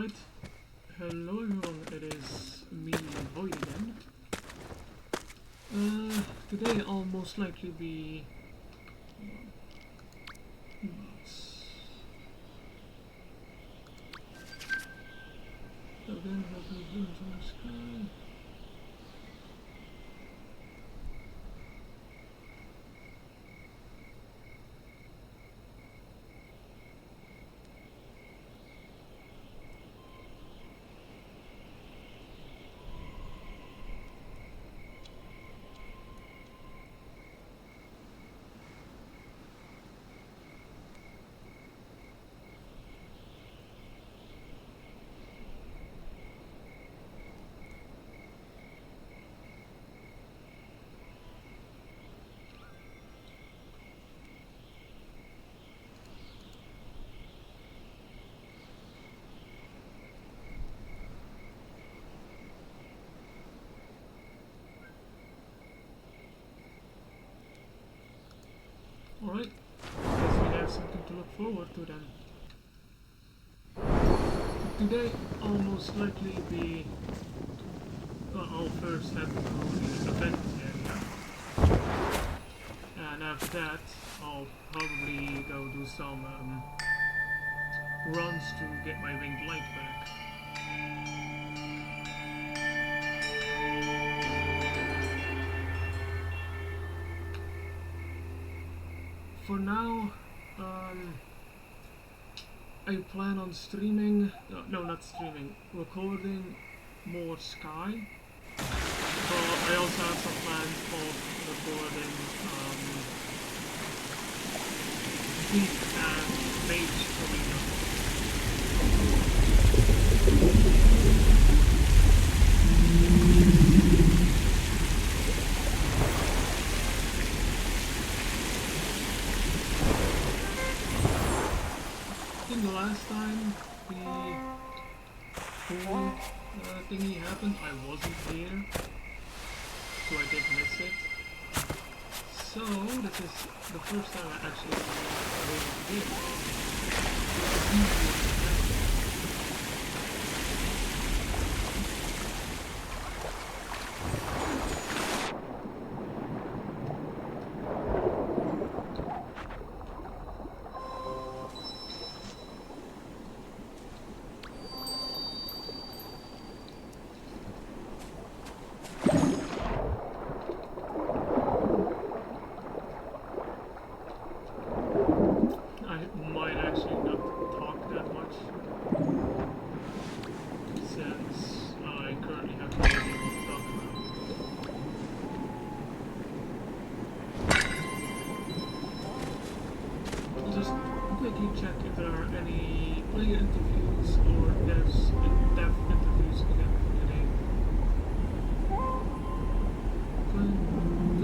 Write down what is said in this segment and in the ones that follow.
Alright, hello everyone, it is me, Void again. Today I'll most likely be... Again, hopefully blooms in the sky. Alright, guess we have something to look forward to then. Today I'll most likely be... Well, I'll first have to go to the event area. And after that, I'll probably go do some runs to get my winged light back. For now, I plan on streaming, no not streaming, recording more Sky, but I also have some plans of recording Peak and Mage Arena. The last time the whole thingy happened, I wasn't here, so I did miss it. So this is the first time I actually was able to do it. Check if there are any player interviews or devs and dev interviews again today. But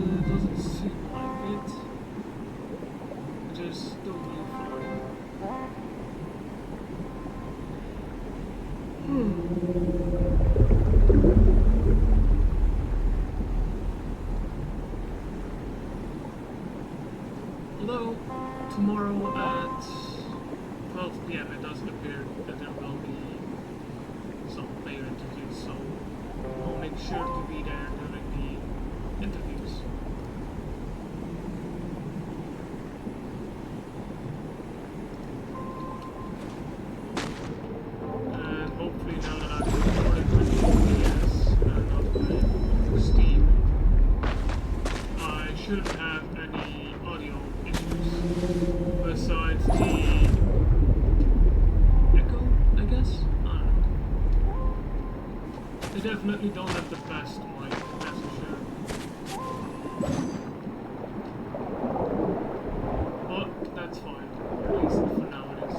it doesn't seem like it. Which is totally fine. Although tomorrow at 12 PM it doesn't appear that there will be some player interviews, so I'll make sure to be there during the interviews. And hopefully now that I've recorded with OBS and not with Steam, I shouldn't have any audio issues besides the they definitely don't have the best mic, that's for sure. But that's fine, at least for now it is.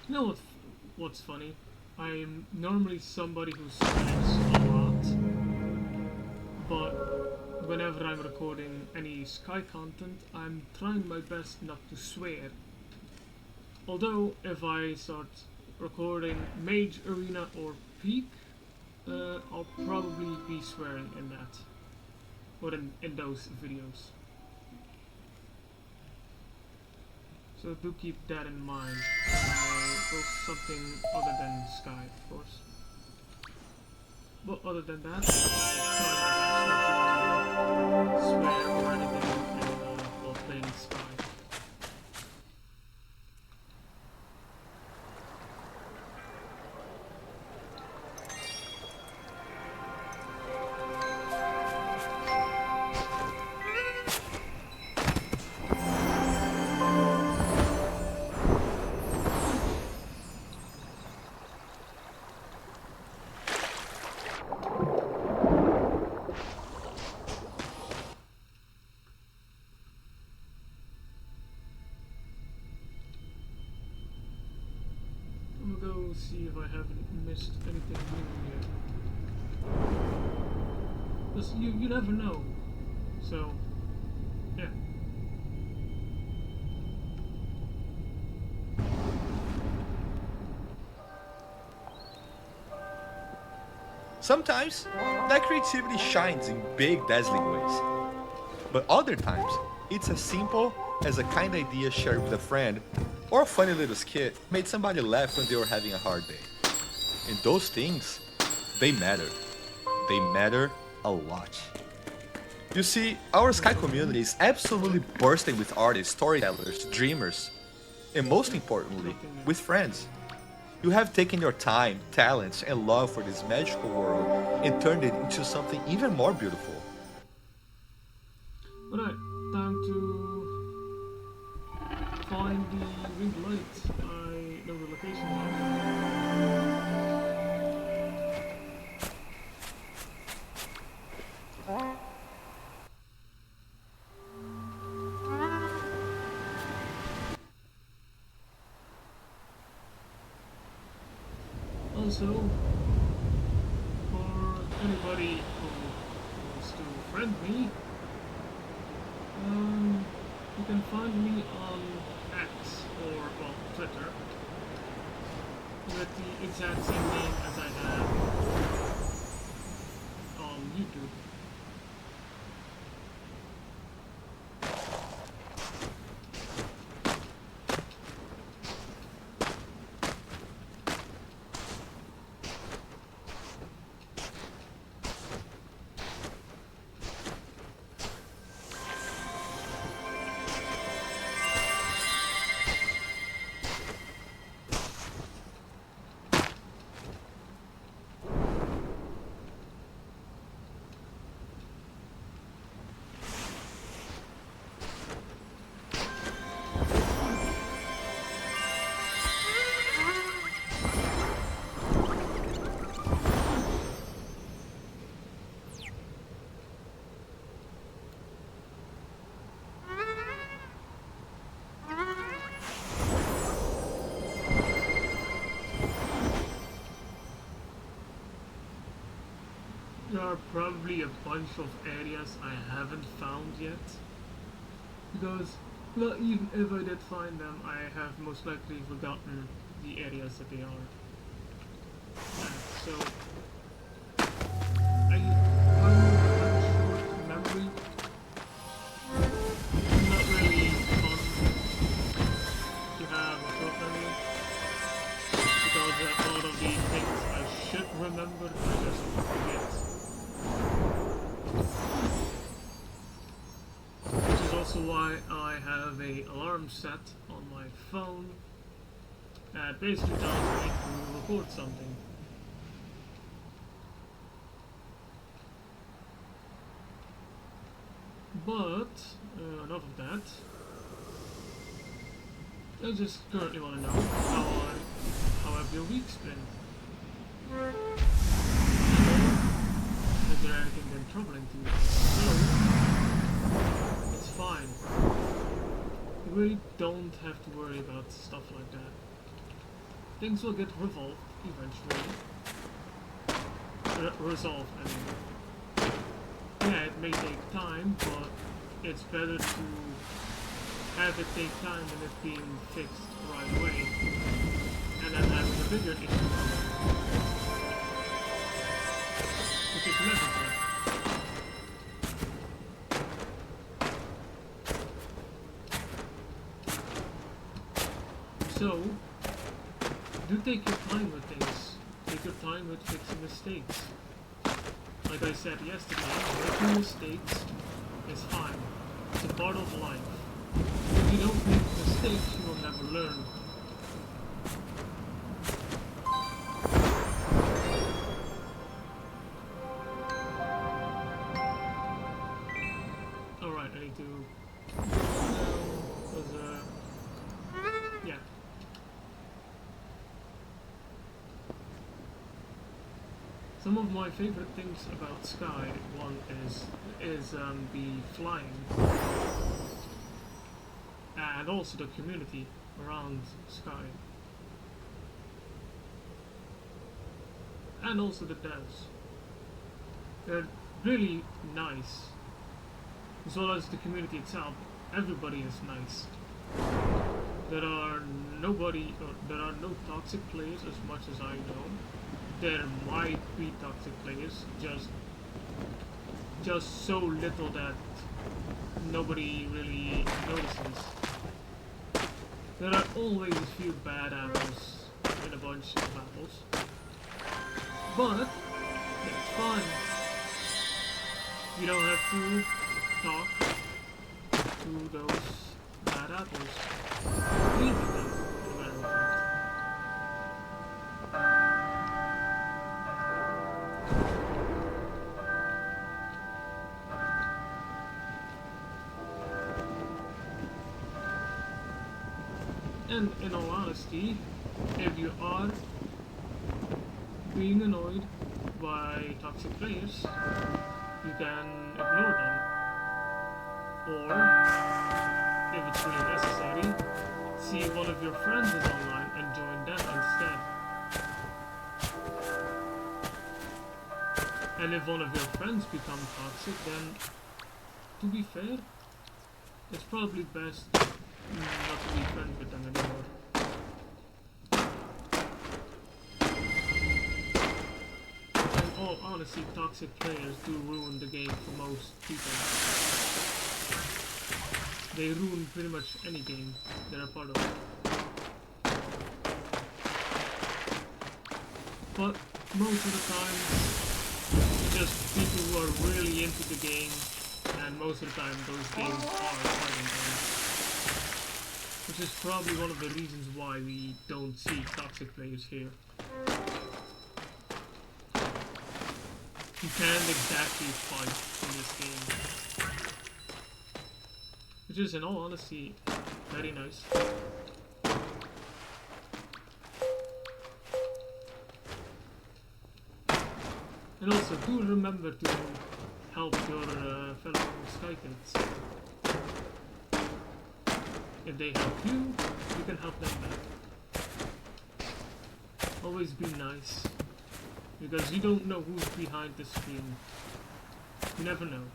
You know what's funny? I'm normally somebody who swears a lot, but whenever I'm recording any Sky content, I'm trying my best not to swear. Although, if I start recording Mage Arena or Peak, I'll probably be swearing in that, or in those videos. So do keep that in mind. Go something other than Sky, of course. But other than that, try my best not to swear or anything while playing Sky. I'm gonna go see if I haven't missed anything new yet. Because you never know. So, yeah. Sometimes, that creativity shines in big, dazzling ways. But other times, it's as simple as a kind idea shared with a friend or a funny little skit made somebody laugh when they were having a hard day. And those things, they matter. They matter a lot. You see, our Sky community is absolutely bursting with artists, storytellers, dreamers, and most importantly, with friends. You have taken your time, talents, and love for this magical world and turned it into something even more beautiful. Alright, time to find the ring light. I know the location now. Also, for anybody who wants to friend me, you can find me on X or, well, Twitter with the exact same name as I have on YouTube. There are probably a bunch of areas I haven't found yet, because, well, even if I did find them, I have most likely forgotten the areas that they are. So, I have a short memory. Not really fun to have a short memory, because a lot of the things I should remember, I just forget. Which is also why I have a alarm set on my phone that basically tells me to record something. But enough of that. I just currently want to know how have your weeks been? Is there anything been troubling to you? No, it's fine. You really don't have to worry about stuff like that. things will get resolved eventually. Resolved, I mean. Yeah, it may take time, but it's better to have it take time than it being fixed right away, and then having a bigger issue, which is never good. So, do take your time with things. Take your time with fixing mistakes. Like I said yesterday, making mistakes is fine. It's a part of life. If you don't make mistakes, you will never learn. Alright, I need to... yeah. Some of my favorite things about Sky, one is the flying, and also the community around Sky, and also the devs. They're really nice, as well as the community itself. Everybody is nice. There are no toxic players as much as I know. There might be toxic players, just so little that nobody really notices. There are always a few bad apples in a bunch of apples, but that's fine. You don't have to talk to those bad apples. Leave them, as a matter of fact. And in all honesty, if you are being annoyed by toxic players, you can ignore them. Or, if it's really necessary, see if one of your friends is online and join them instead. And if one of your friends become toxic, then, to be fair, it's probably best not to be friends with them anymore. In all honesty, toxic players do ruin the game for most people. They ruin pretty much any game they're a part of. But most of the time, it's just people who are really into the game, and most of the time those games are fighting games. Which is probably one of the reasons why we don't see toxic players here. You can't exactly fight in this game. Which is, in all honesty, very nice. And also, do remember to help your fellow Sky Kids. If they help you, you can help them back. Always be nice, because you don't know who's behind the screen. You never know.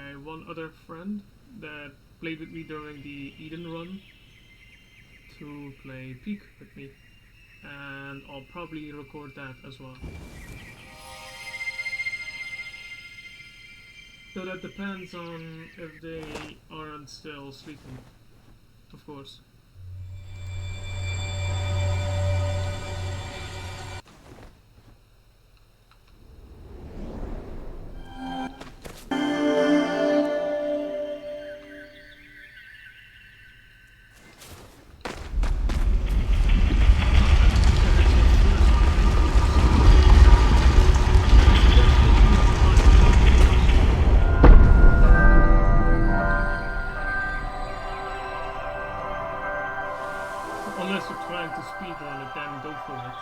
my one other friend that played with me during the Eden run to play Peak with me, and I'll probably record that as well. So that depends on if they aren't still sleeping, of course. Unless you're trying to speedrun it, then go for it.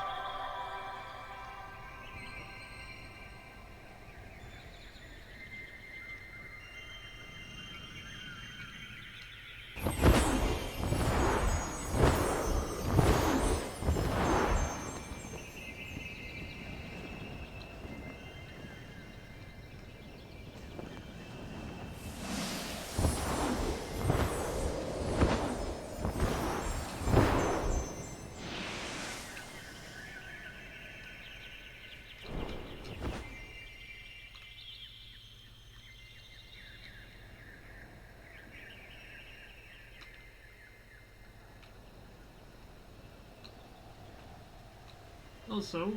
Also,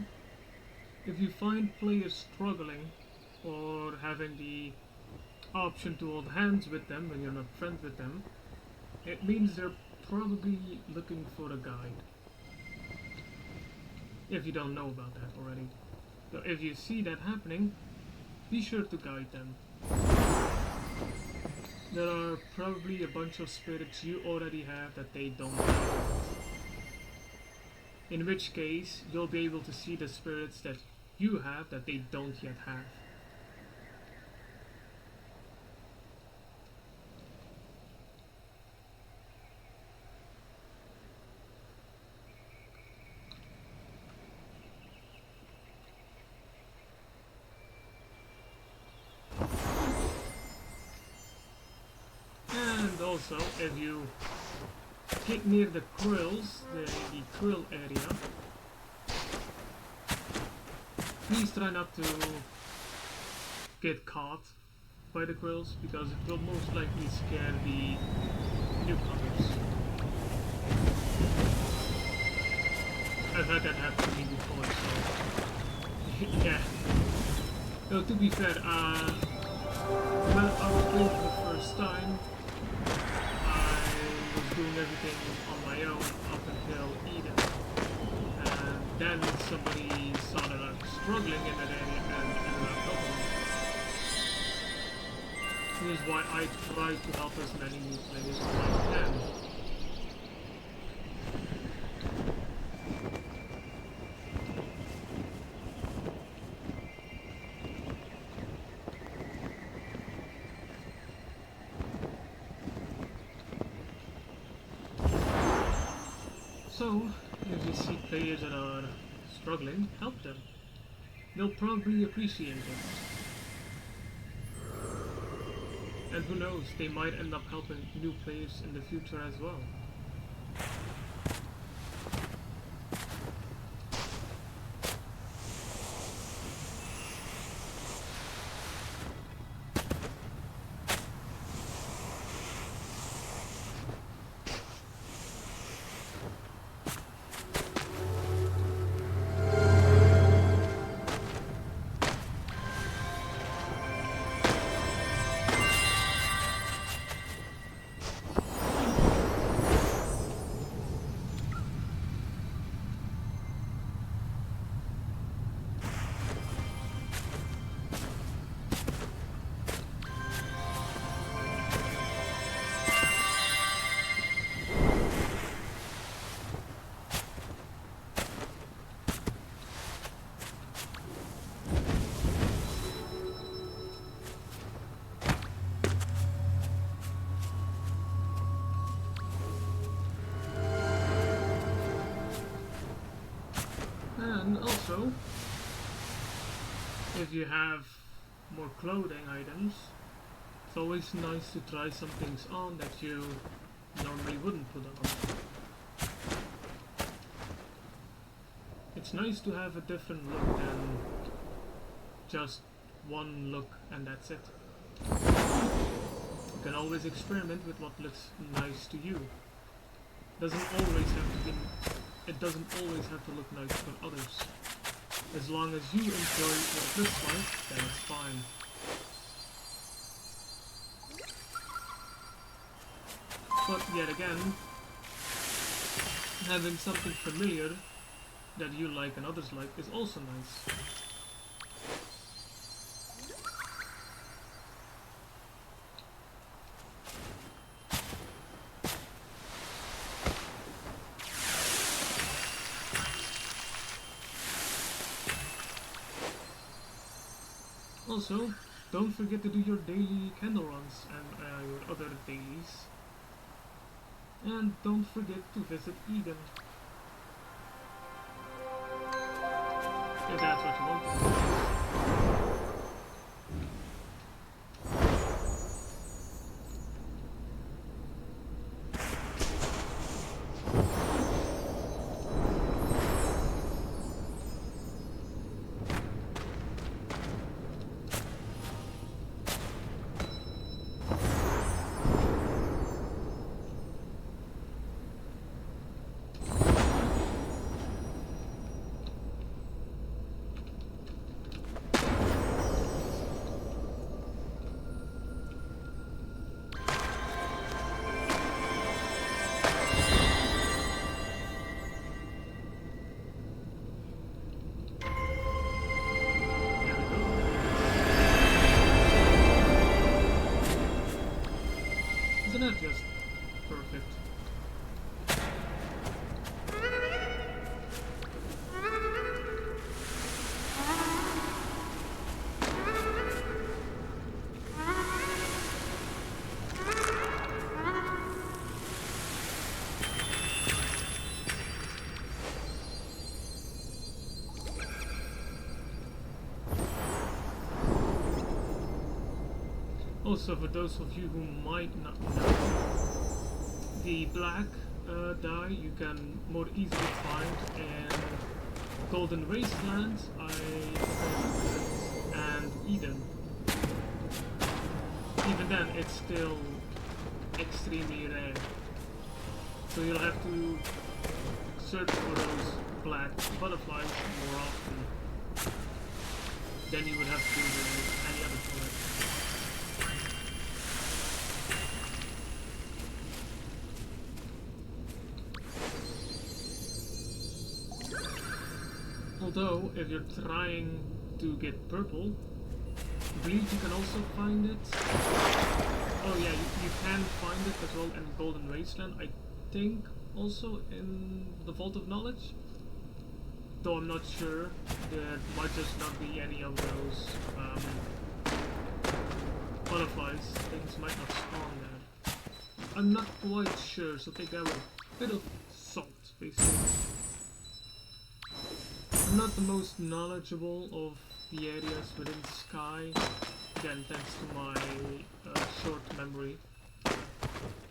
if you find players struggling or having the option to hold hands with them when you're not friends with them, it means they're probably looking for a guide. If you don't know about that already. So if you see that happening, be sure to guide them. There are probably a bunch of spirits you already have that they don't have. In which case, you'll be able to see the spirits that you have that they don't yet have. And also, if you get near the quills, the quill area, please try not to get caught by the quills, because it will most likely scare the newcomers. I've had that happen to me before, so yeah. So to be fair, when I was playing for the first time, I was doing everything on my own up until Eden, and then somebody saw that I was struggling in that area and ended up helping me. This is why I try to help as many new players as I can. So, if you see players that are struggling, help them. They'll probably appreciate it. And who knows, they might end up helping new players in the future as well. And also, if you have more clothing items, It's always nice to try some things on that you normally wouldn't put on. It's nice to have a different look than just one look and that's it. You can always experiment with what looks nice to you. It doesn't always have to look nice for others. As long as you enjoy what it looks like, then it's fine. But yet again, having something familiar that you like and others like is also nice. Also, don't forget to do your daily candle runs and your other dailies. And don't forget to visit Eden. If that's what you want to do. Isn't that just perfect? Also, for those of you who might not know, the black dye you can more easily find in Golden Wasteland and Eden. Even then, it's still extremely rare. So you'll have to search for those black butterflies more often than you would have to do with any other color. Although, if you're trying to get purple, I believe you can also find it. Oh yeah, you can find it as well in Golden Wasteland. I think also in the Vault of Knowledge. Though I'm not sure. There might just not be any of those butterflies. Things might not spawn there. I'm not quite sure, so take that with a bit of salt, basically. I'm not the most knowledgeable of the areas within Sky, again thanks to my short memory,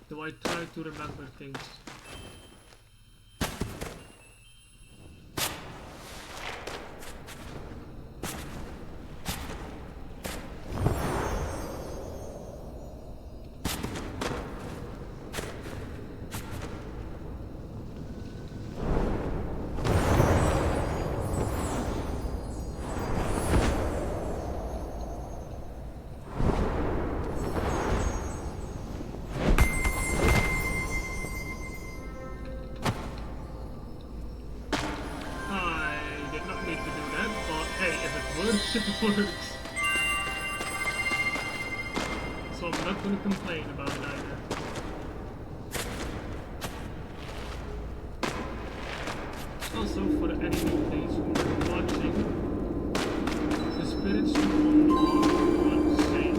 though I try to remember things. It works. So I'm not going to complain about it either. Also, for any new players who are watching, the spirits you unlock are the same.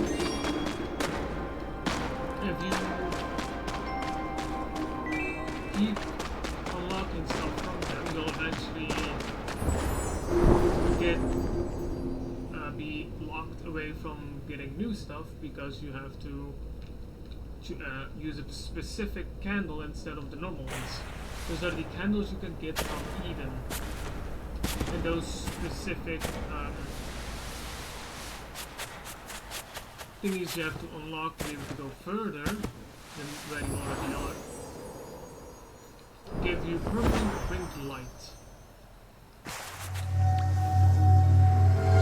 If you keep unlocking stuff from them, you'll eventually be locked away from getting new stuff because you have to use a specific candle instead of the normal ones. Those are the candles you can get from Eden. And those specific thingies you have to unlock to be able to go further than where you already are. Give you permanent winged light.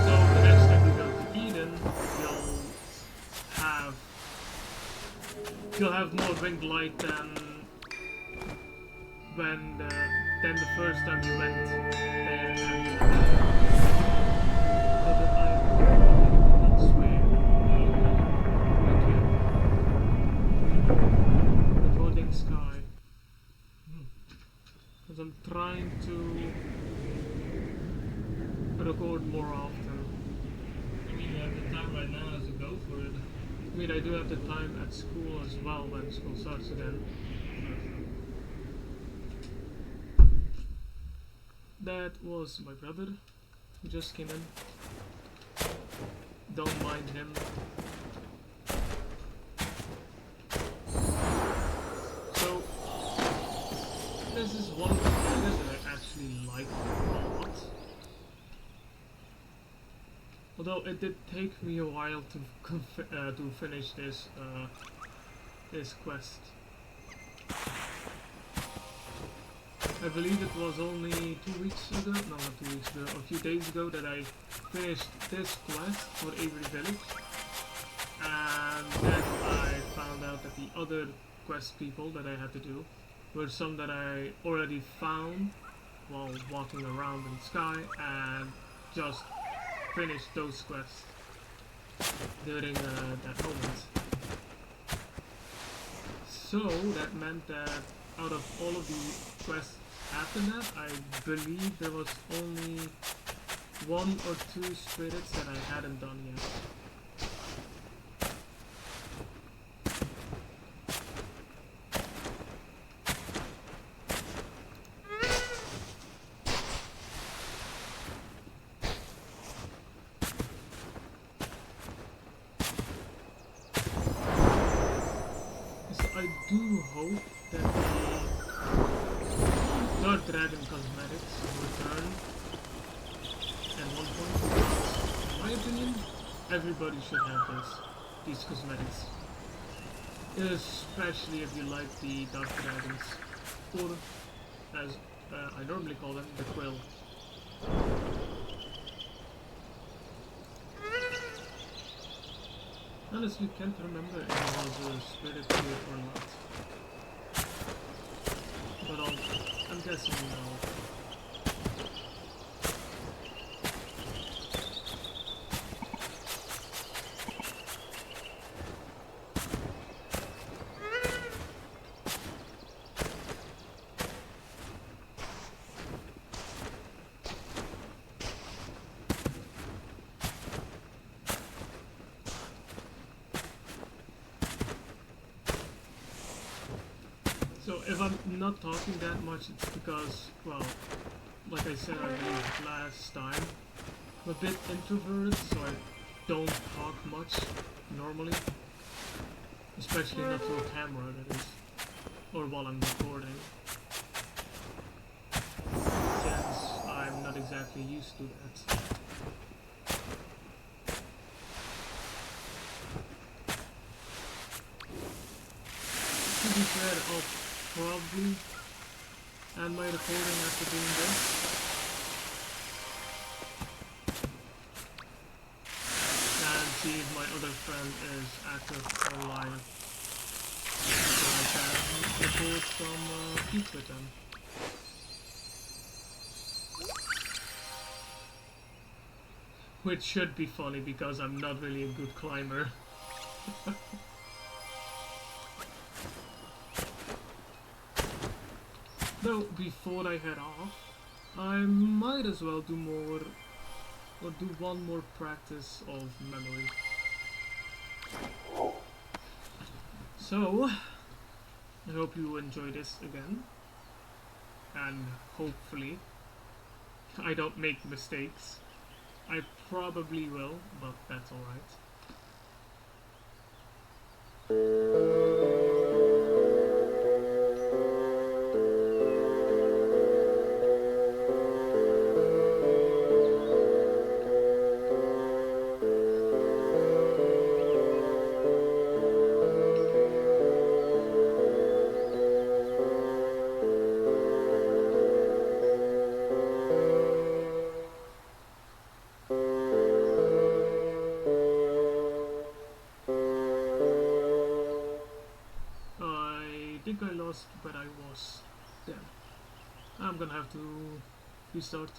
So the next time you go to Eden, you'll have more winged light than the first time you went there. And I swear. Recording sky. Because I'm trying to record more often. I mean, you have the time right now, so go for it. I mean, I do have the time at school as well when school starts again. That was my brother who just came in. Don't mind him. So, this is one of the areas that I actually like a lot. Although it did take me a while to finish this quest. I believe it was only 2 weeks ago, no not 2 weeks ago, a few days ago that I finished this quest for Avery Village. And then I found out that the other quest people that I had to do were some that I already found while walking around in Sky and just finished those quests during that moment. So that meant that out of all of the quests after that, I believe there was only 1 or 2 spirits that I hadn't done yet. So I do hope that the Dark Dragon cosmetics return at one point, because in my opinion, everybody should have these cosmetics. Especially if you like the Dark Dragons, or as I normally call them, the Quill. Honestly, can't remember if it was a spirit here or not. But I'm guessing no. So if I'm not talking that much, it's because, well, like I said I believe last time, I'm a bit introverted, so I don't talk much normally. Especially not to a camera, that is. Or while I'm recording. Since I'm not exactly used to that. To be fair, I'll probably end my recording after doing this. And see if my other friend is active online. So I can record some peace with them. Which should be funny because I'm not really a good climber. Though, before I head off, I might as well do more, or do one more practice of memory. So, I hope you enjoy this again, and hopefully I don't make mistakes. I probably will, but that's alright. I think I lost, but I was there. I'm gonna have to restart.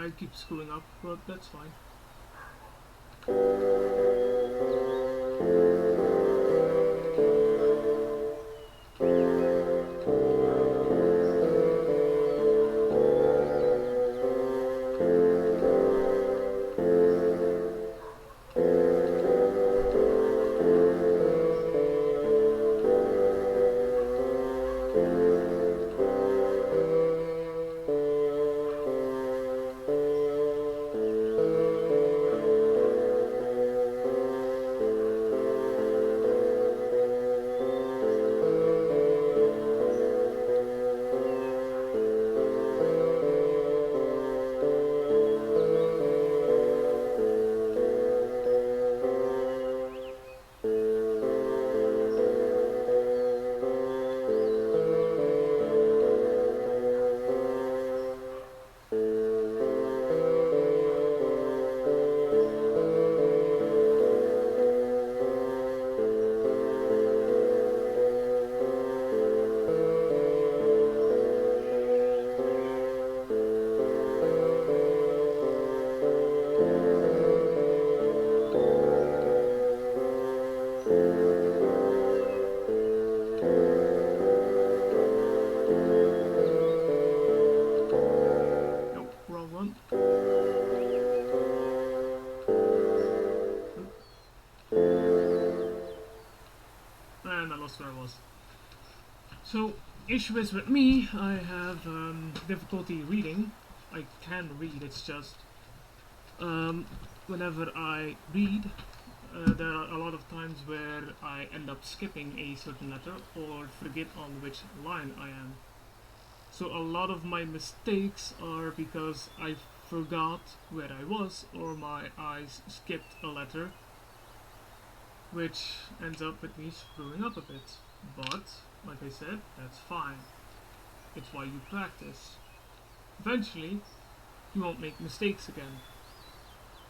I keep screwing up, but that's fine. Nope, wrong one. And I lost where I was. So, issue is with me, I have difficulty reading. I can read, it's just whenever I read, there are a lot of times where I end up skipping a certain letter or forget on which line I am. So a lot of my mistakes are because I forgot where I was or my eyes skipped a letter, which ends up with me screwing up a bit. But, like I said, that's fine. It's why you practice. Eventually, you won't make mistakes again.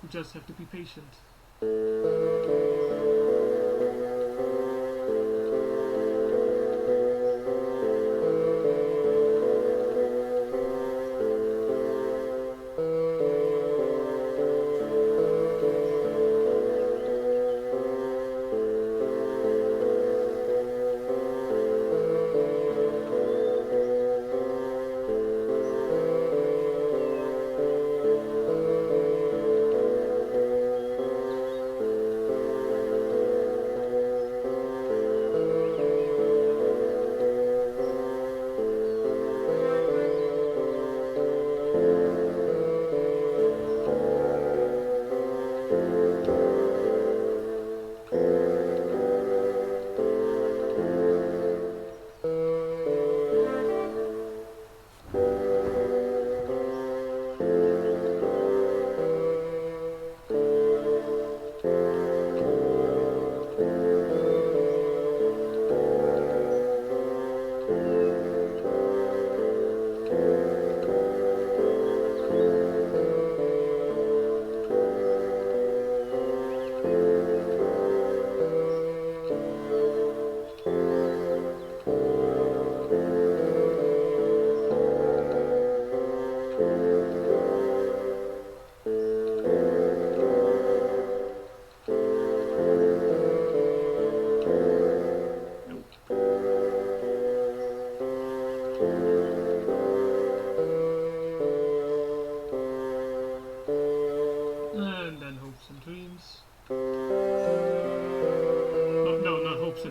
You just have to be patient.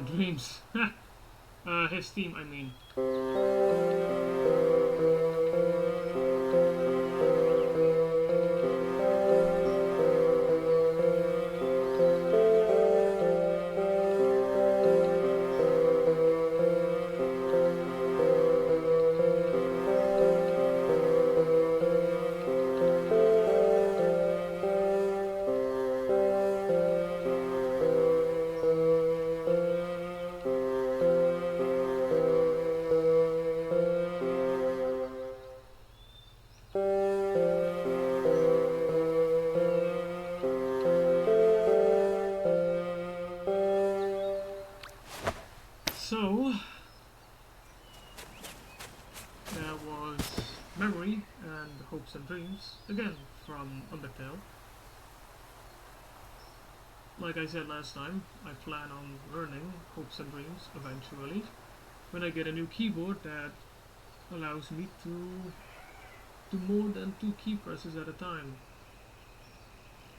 and dreams. His team, I mean. So, there was Memory and Hopes and Dreams, again from Undertale. Like I said last time, I plan on learning Hopes and Dreams eventually, when I get a new keyboard that allows me to do more than 2 key presses at a time.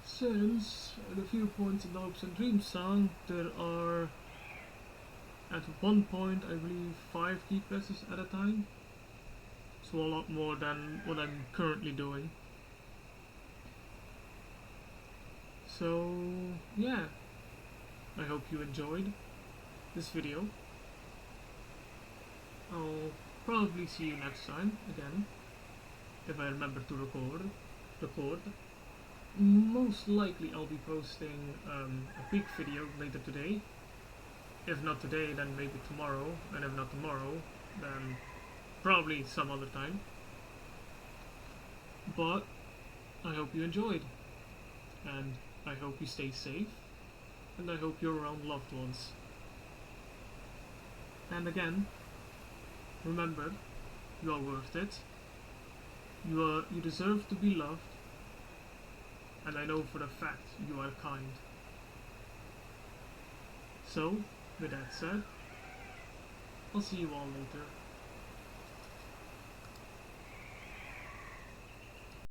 Since at a few points in the Hopes and Dreams song, there are at one point, I believe, 5 key presses at a time. So a lot more than what I'm currently doing. So, yeah. I hope you enjoyed this video. I'll probably see you next time, again. If I remember to record. Most likely I'll be posting a quick video later today. If not today, then maybe tomorrow, and if not tomorrow, then probably some other time. But I hope you enjoyed, and I hope you stay safe, and I hope you're around loved ones. And again, remember, you are worth it. You deserve to be loved, and I know for a fact you are kind. So, with that said, I'll see you all later.